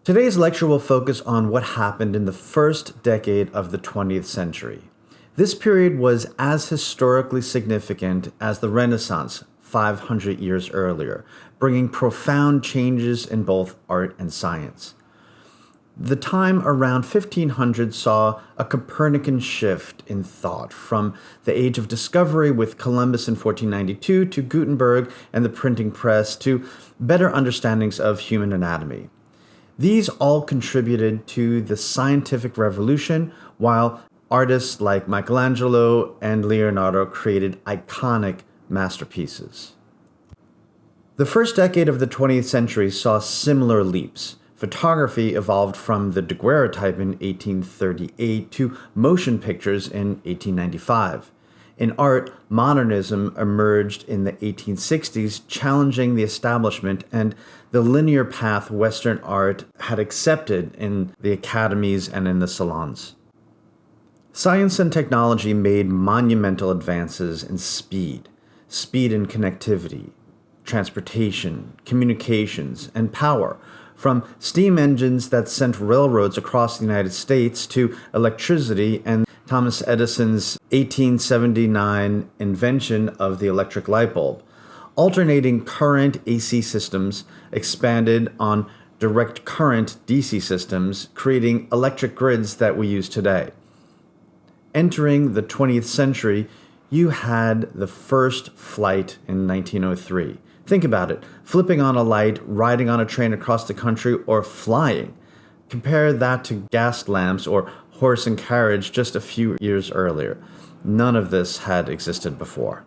Today's lecture will focus on what happened in the first decade of the 20th century. This period was as historically significant as the Renaissance 500 years earlier, bringing profound changes in both art and science. The time around 1500 saw a Copernican shift in thought from the age of discovery with Columbus in 1492 to Gutenberg and the printing press to better understandings of human anatomy. These all contributed to the scientific revolution, while artists like Michelangelo and Leonardo created iconic masterpieces. The first decade of the 20th century saw similar leaps. Photography evolved from the daguerreotype in 1838 to motion pictures in 1895. In art, modernism emerged in the 1860s, challenging the establishment and the linear path Western art had accepted in the academies and in the salons. Science and technology made monumental advances in speed in connectivity, transportation, communications, and power, from steam engines that sent railroads across the United States to electricity and Thomas Edison's 1879 invention of the electric light bulb. Alternating current AC systems expanded on direct current DC systems, creating electric grids that we use today. Entering the 20th century, you had the first flight in 1903. Think about it, flipping on a light, riding on a train across the country, or flying. Compare that to gas lamps or horse and carriage just a few years earlier. None of this had existed before.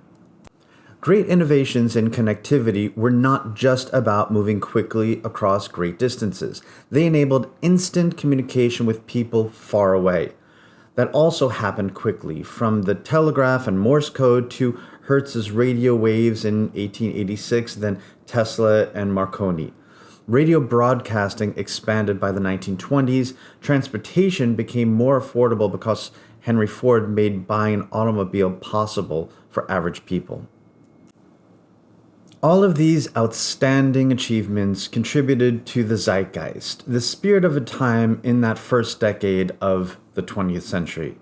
Great innovations in connectivity were not just about moving quickly across great distances. They enabled instant communication with people far away. That also happened quickly, from the telegraph and Morse code to Hertz's radio waves in 1886, then Tesla and Marconi. Radio broadcasting expanded by the 1920s. Transportation became more affordable because Henry Ford made buying an automobile possible for average people. All of these outstanding achievements contributed to the zeitgeist, the spirit of a time in that first decade of the 20th century.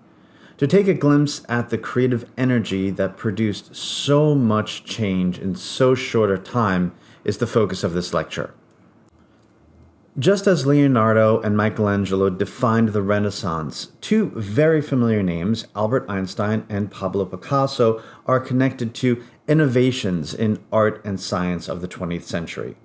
To take a glimpse at the creative energy that produced so much change in so short a time is the focus of this lecture. Just as Leonardo and Michelangelo defined the Renaissance, two very familiar names, Albert Einstein and Pablo Picasso, are connected to innovations in art and science of the 20th century.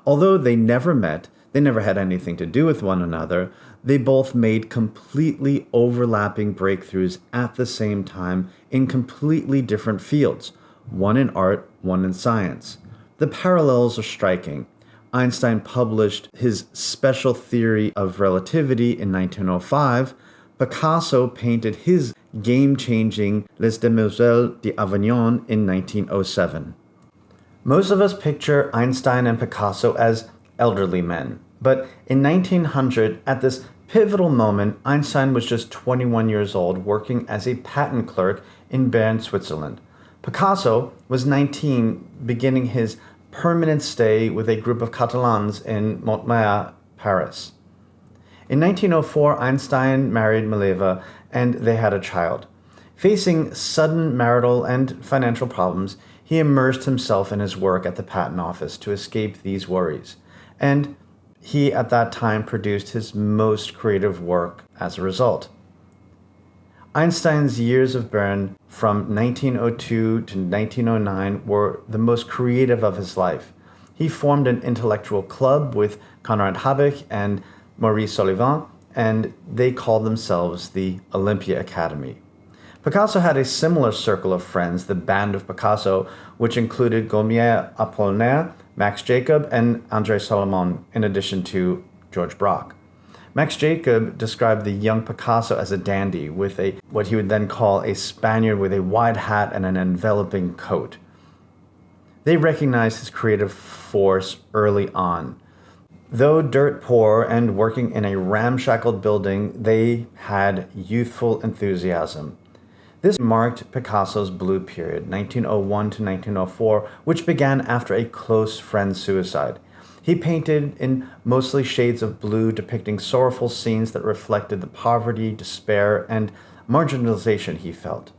Although they never met, they never had anything to do with one another, they both made completely overlapping breakthroughs at the same time in completely different fields, one in art, one in science. The parallels are striking. Einstein published his special theory of relativity in 1905. Picasso painted his game-changing Les Demoiselles d'Avignon in 1907. Most of us picture Einstein and Picasso as elderly men, but in 1900, at this pivotal moment, Einstein was just 21 years old, working as a patent clerk in Bern, Switzerland. Picasso was 19, beginning his permanent stay with a group of Catalans in Montmartre, Paris. In 1904, Einstein married Mileva, and they had a child. Facing sudden marital and financial problems, he immersed himself in his work at the patent office to escape these worries. And he, at that time, produced his most creative work as a result. Einstein's years of Bern from 1902 to 1909 were the most creative of his life. He formed an intellectual club with Conrad Habich and Maurice Solivan, and they called themselves the Olympia Academy. Picasso had a similar circle of friends, the Band of Picasso, which included Gaumier Apollinaire, Max Jacob, and André Salomon, in addition to George Braque. Max Jacob described the young Picasso as a dandy with what he would then call a Spaniard with a wide hat and an enveloping coat. They recognized his creative force early on. Though dirt poor and working in a ramshackle building, they had youthful enthusiasm. This marked Picasso's blue period, 1901 to 1904, which began after a close friend's suicide. He painted in mostly shades of blue, depicting sorrowful scenes that reflected the poverty, despair, and marginalization he felt.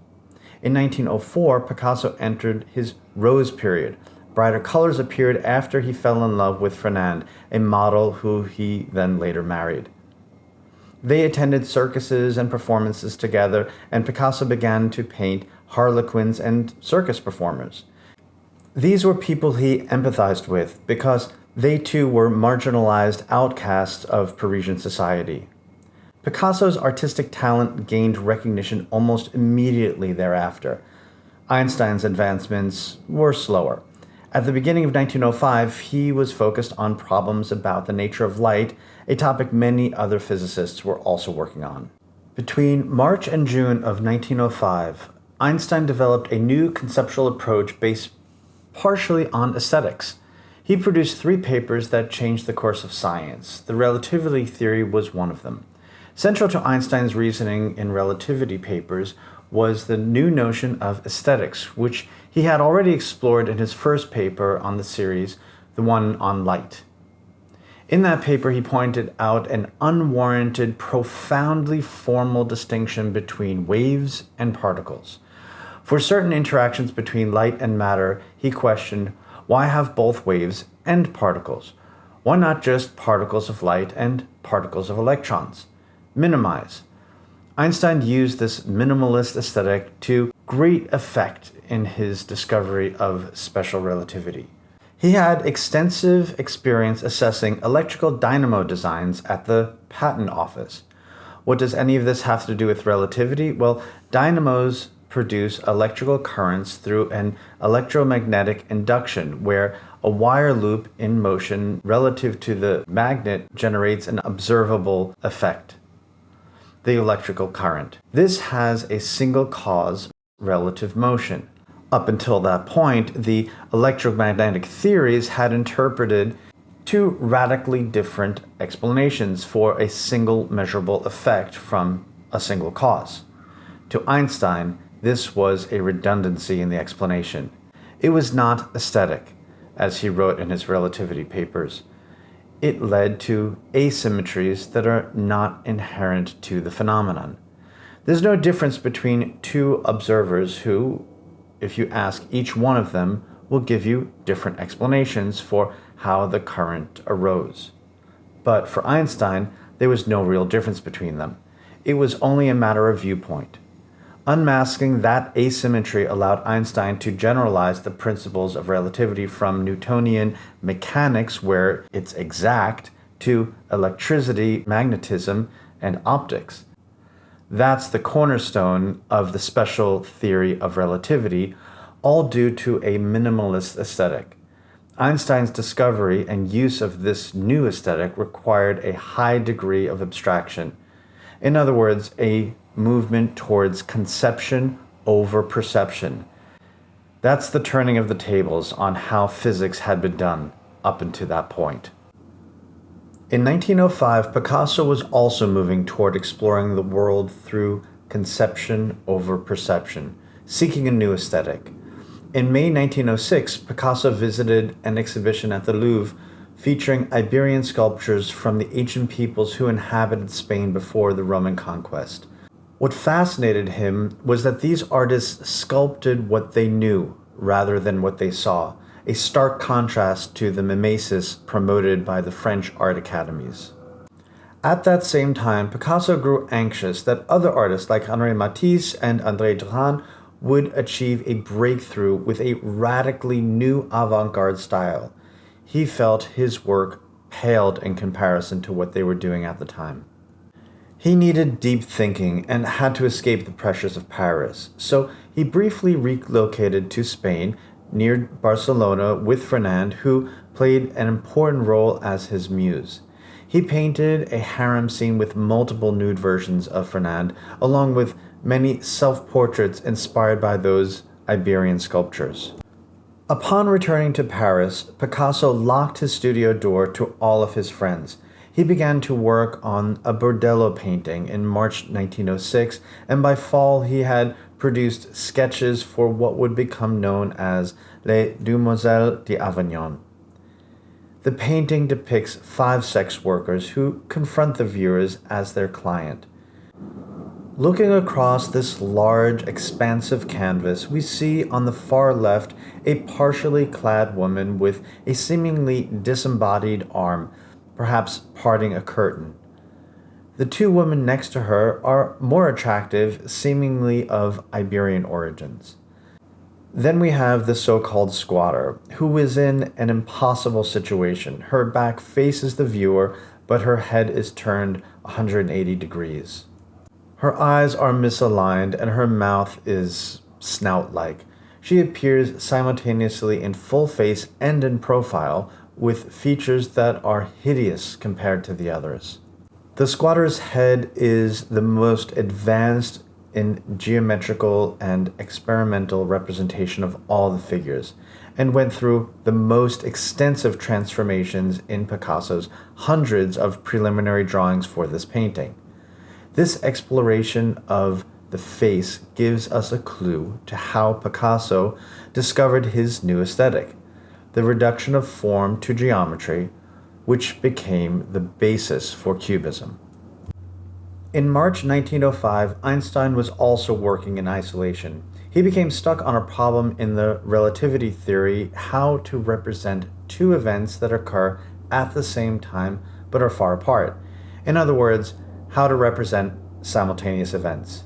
In 1904, Picasso entered his Rose period. Brighter colors appeared after he fell in love with Fernand, a model who he then later married. They attended circuses and performances together, and Picasso began to paint harlequins and circus performers. These were people he empathized with because they too were marginalized outcasts of Parisian society. Picasso's artistic talent gained recognition almost immediately thereafter. Einstein's advancements were slower. At the beginning of 1905, he was focused on problems about the nature of light, a topic many other physicists were also working on. Between March and June of 1905, Einstein developed a new conceptual approach based partially on aesthetics. He produced 3 papers that changed the course of science. The relativity theory was one of them. Central to Einstein's reasoning in relativity papers was the new notion of aesthetics, which he had already explored in his first paper on the series, the one on light. In that paper, he pointed out an unwarranted, profoundly formal distinction between waves and particles. For certain interactions between light and matter, he questioned, why have both waves and particles? Why not just particles of light and particles of electrons? Minimize. Einstein used this minimalist aesthetic to great effect in his discovery of special relativity. He had extensive experience assessing electrical dynamo designs at the patent office. What does any of this have to do with relativity? Well, dynamos produce electrical currents through an electromagnetic induction, where a wire loop in motion relative to the magnet generates an observable effect, the electrical current. This has a single cause, relative motion. Up until that point, the electromagnetic theories had interpreted 2 radically different explanations for a single measurable effect from a single cause. To Einstein, this was a redundancy in the explanation. It was not aesthetic, as he wrote in his relativity papers. It led to asymmetries that are not inherent to the phenomenon. There's no difference between 2 observers who, if you ask each one of them, will give you different explanations for how the current arose. But for Einstein, there was no real difference between them. It was only a matter of viewpoint. Unmasking that asymmetry allowed Einstein to generalize the principles of relativity from Newtonian mechanics, where it's exact, to electricity, magnetism, and optics. That's the cornerstone of the special theory of relativity, all due to a minimalist aesthetic. Einstein's discovery and use of this new aesthetic required a high degree of abstraction. In other words, a movement towards conception over perception. That's the turning of the tables on how physics had been done up until that point. In 1905, Picasso was also moving toward exploring the world through conception over perception, seeking a new aesthetic. In May 1906, Picasso visited an exhibition at the Louvre featuring Iberian sculptures from the ancient peoples who inhabited Spain before the Roman conquest. What fascinated him was that these artists sculpted what they knew rather than what they saw, a stark contrast to the mimesis promoted by the French art academies. At that same time, Picasso grew anxious that other artists like Henri Matisse and André Derain would achieve a breakthrough with a radically new avant-garde style. He felt his work paled in comparison to what they were doing at the time. He needed deep thinking and had to escape the pressures of Paris, so he briefly relocated to Spain, near Barcelona, with Fernand, who played an important role as his muse. He painted a harem scene with multiple nude versions of Fernand, along with many self-portraits inspired by those Iberian sculptures. Upon returning to Paris, Picasso locked his studio door to all of his friends. He began to work on a bordello painting in March 1906, and by fall he had produced sketches for what would become known as Les Demoiselles d'Avignon. The painting depicts 5 sex workers who confront the viewers as their client. Looking across this large, expansive canvas, we see on the far left a partially clad woman with a seemingly disembodied arm, perhaps parting a curtain. The 2 women next to her are more attractive, seemingly of Iberian origins. Then we have the so-called squatter, who is in an impossible situation. Her back faces the viewer, but her head is turned 180 degrees. Her eyes are misaligned and her mouth is snout-like. She appears simultaneously in full face and in profile, with features that are hideous compared to the others. The squatter's head is the most advanced in geometrical and experimental representation of all the figures, and went through the most extensive transformations in Picasso's hundreds of preliminary drawings for this painting. This exploration of the face gives us a clue to how Picasso discovered his new aesthetic, the reduction of form to geometry, which became the basis for Cubism. In March 1905, Einstein was also working in isolation. He became stuck on a problem in the relativity theory, how to represent 2 events that occur at the same time but are far apart. In other words, how to represent simultaneous events.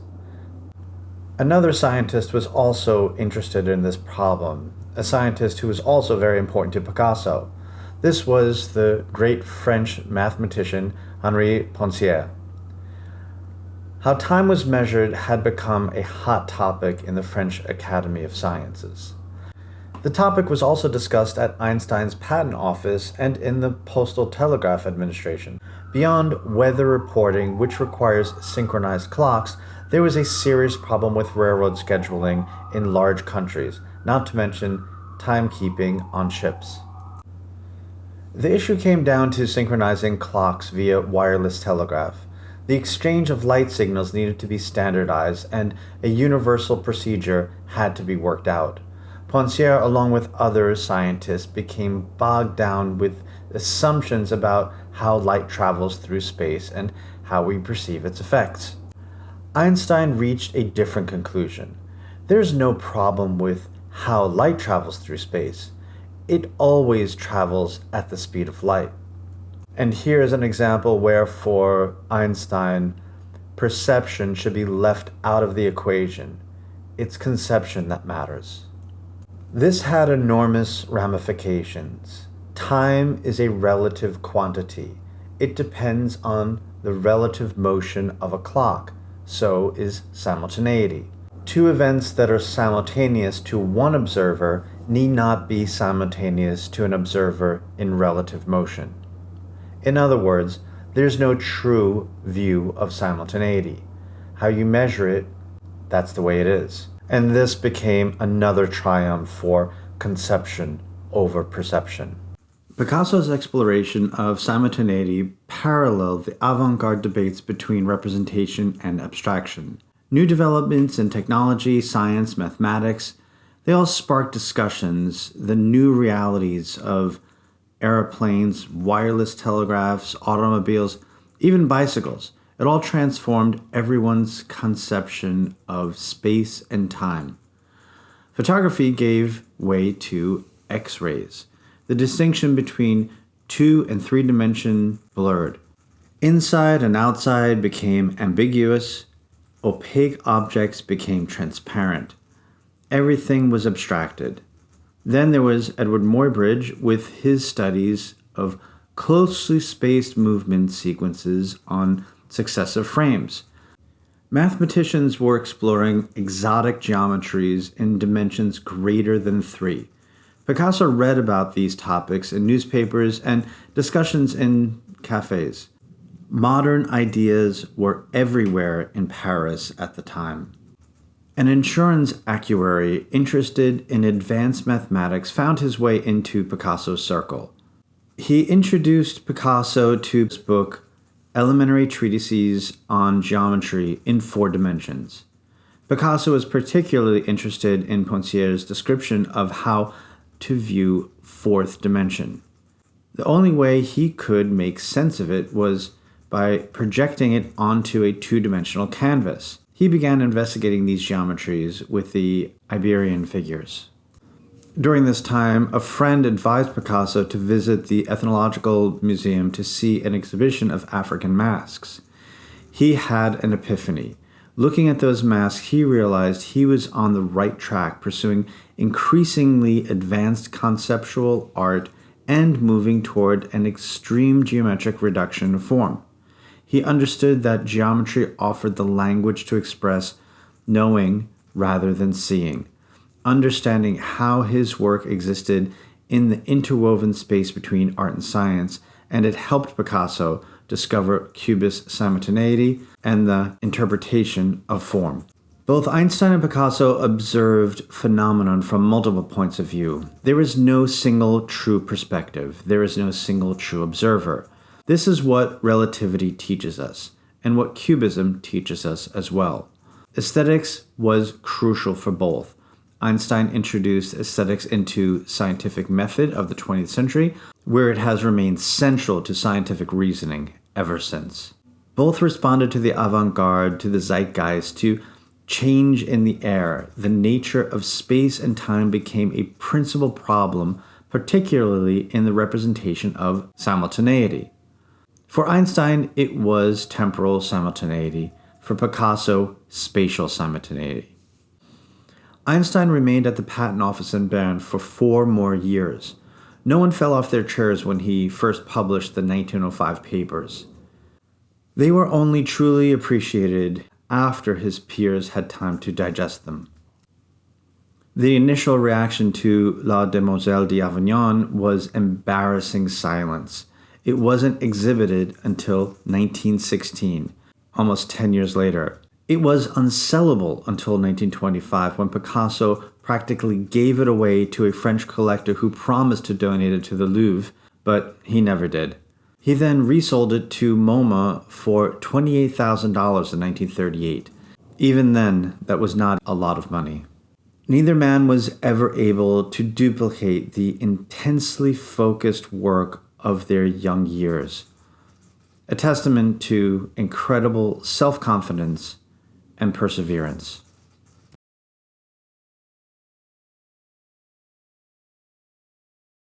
Another scientist was also interested in this problem, a scientist who was also very important to Picasso. This was the great French mathematician Henri Poincaré. How time was measured had become a hot topic in the French Academy of Sciences. The topic was also discussed at Einstein's patent office and in the Postal Telegraph Administration. Beyond weather reporting, which requires synchronized clocks, there was a serious problem with railroad scheduling in large countries, not to mention timekeeping on ships. The issue came down to synchronizing clocks via wireless telegraph. The exchange of light signals needed to be standardized, and a universal procedure had to be worked out. Poincaré, along with other scientists, became bogged down with assumptions about how light travels through space and how we perceive its effects. Einstein reached a different conclusion. There's no problem with how light travels through space. It always travels at the speed of light. And here is an example where, for Einstein, perception should be left out of the equation. It's conception that matters. This had enormous ramifications. Time is a relative quantity. It depends on the relative motion of a clock. So is simultaneity. 2 events that are simultaneous to one observer need not be simultaneous to an observer in relative motion. In other words, there's no true view of simultaneity. How you measure it, that's the way it is. And this became another triumph for conception over perception. Picasso's exploration of simultaneity paralleled the avant-garde debates between representation and abstraction. New developments in technology, science, mathematics, they all sparked discussions, the new realities of airplanes, wireless telegraphs, automobiles, even bicycles. It all transformed everyone's conception of space and time. Photography gave way to X-rays. The distinction between 2 and 3 dimension blurred. Inside and outside became ambiguous. Opaque objects became transparent. Everything was abstracted. Then there was Edward Muybridge with his studies of closely spaced movement sequences on successive frames. Mathematicians were exploring exotic geometries in dimensions greater than 3. Picasso read about these topics in newspapers and discussions in cafes. Modern ideas were everywhere in Paris at the time. An insurance actuary interested in advanced mathematics found his way into Picasso's circle. He introduced Picasso to his book, Elementary Treatises on Geometry in 4 Dimensions. Picasso was particularly interested in Poincaré's description of how to view 4th dimension. The only way he could make sense of it was by projecting it onto a two-dimensional canvas. He began investigating these geometries with the Iberian figures. During this time, a friend advised Picasso to visit the Ethnological Museum to see an exhibition of African masks. He had an epiphany. Looking at those masks, he realized he was on the right track, pursuing increasingly advanced conceptual art and moving toward an extreme geometric reduction of form. He understood that geometry offered the language to express knowing rather than seeing, understanding how his work existed in the interwoven space between art and science, and it helped Picasso discover Cubist simultaneity and the interpretation of form. Both Einstein and Picasso observed phenomenon from multiple points of view. There is no single true perspective. There is no single true observer. This is what relativity teaches us, and what Cubism teaches us as well. Aesthetics was crucial for both. Einstein introduced aesthetics into scientific method of the 20th century, where it has remained central to scientific reasoning ever since. Both responded to the avant-garde, to the zeitgeist, to change in the air. The nature of space and time became a principal problem, particularly in the representation of simultaneity. For Einstein, it was temporal simultaneity. For Picasso, spatial simultaneity. Einstein remained at the patent office in Bern for 4 more years. No one fell off their chairs when he first published the 1905 papers. They were only truly appreciated after his peers had time to digest them. The initial reaction to La Demoiselle d'Avignon was embarrassing silence. It wasn't exhibited until 1916, almost 10 years later. It was unsellable until 1925, when Picasso practically gave it away to a French collector who promised to donate it to the Louvre, but he never did. He then resold it to MoMA for $28,000 in 1938. Even then, that was not a lot of money. Neither man was ever able to duplicate the intensely focused work of their young years, a testament to incredible self-confidence and perseverance.